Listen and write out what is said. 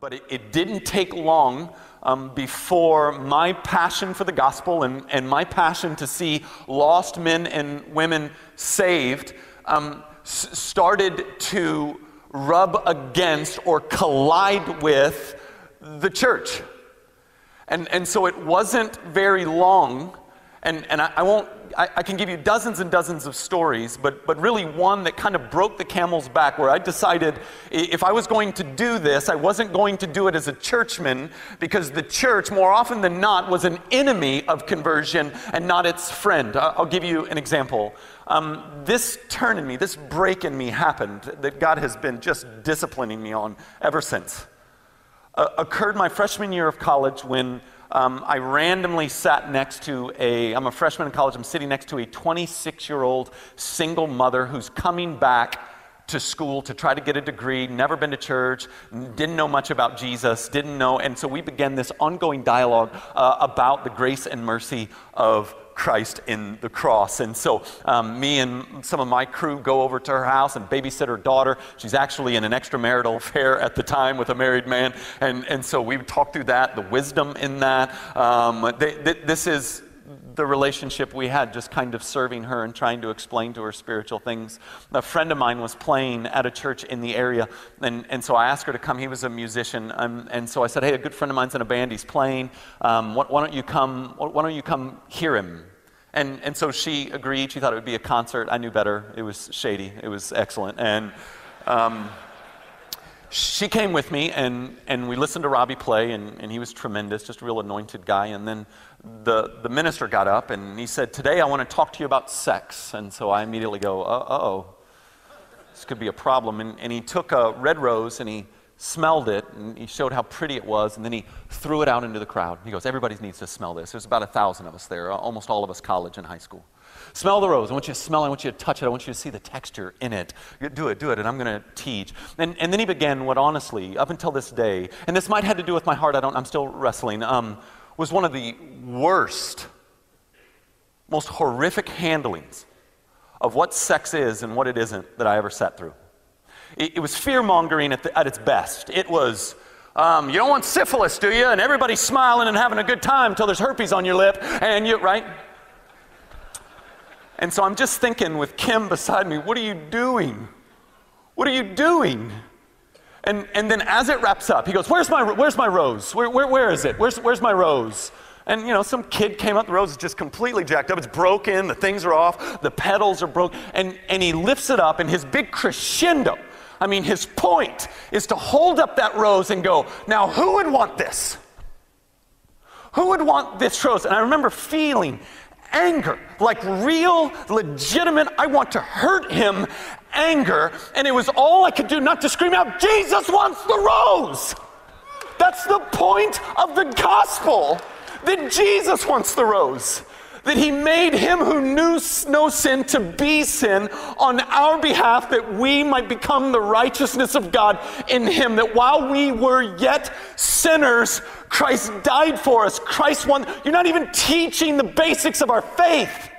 But it didn't take long before my passion for the gospel and my passion to see lost men and women saved started to rub against or collide with the church. And so it wasn't very long, and I can give you dozens and dozens of stories, but really one that kind of broke the camel's back, where I decided if I was going to do this, I wasn't going to do it as a churchman, because the church, more often than not, was an enemy of conversion and not its friend. I'll give you an example. This turn in me, this break in me happened that God has been just disciplining me on ever since. Occurred my freshman year of college when I randomly sat next to I'm a freshman in college, I'm sitting next to a 26-year-old single mother who's coming back to school to try to get a degree, never been to church, didn't know much about Jesus, and so we began this ongoing dialogue about the grace and mercy of Christ in the cross. And so me and some of my crew go over to her house and babysit her daughter. She's actually in an extramarital affair at the time with a married man. And so we talk through that, the wisdom in that. This is the relationship we had, just kind of serving her and trying to explain to her spiritual things. A friend of mine was playing at a church in the area, and so I asked her to come. He was a musician, and so I said, hey, a good friend of mine's in a band, he's playing. Why don't you come hear him? And so she agreed. She thought it would be a concert. I knew better. It was shady. It was excellent. And she came with me, and we listened to Robbie play, and he was tremendous, just a real anointed guy. And then the minister got up, and he said, today I want to talk to you about sex. And so I immediately go, uh-oh, this could be a problem. And he took a red rose, and he smelled it, and he showed how pretty it was, and then he threw it out into the crowd. He goes, everybody needs to smell this. There's about 1,000 of us there, almost all of us college and high school. Smell the rose. I want you to smell it. I want you to touch it. I want you to see the texture in it. Do it, and I'm going to teach. And then he began what honestly, up until this day, and this might have to do with my heart, I'm still wrestling, was one of the worst, most horrific handlings of what sex is and what it isn't that I ever sat through. It was fear-mongering at its best. It was, you don't want syphilis, do you? And everybody's smiling and having a good time until there's herpes on your lip, right? And so I'm just thinking with Kim beside me, what are you doing? What are you doing? And then as it wraps up, he goes, where's my rose? Where is it? Where's my rose? And some kid came up, the rose is just completely jacked up, it's broken, the things are off, the petals are broken, and he lifts it up, and his big crescendo, his point is to hold up that rose and go, now who would want this? Who would want this rose? And I remember feeling anger, like real, legitimate, I want to hurt him anger, and it was all I could do not to scream out, Jesus wants the rose! That's the point of the gospel, that Jesus wants the rose. That he made him who knew no sin to be sin on our behalf, that we might become the righteousness of God in him. That while we were yet sinners, Christ died for us. Christ won. You're not even teaching the basics of our faith.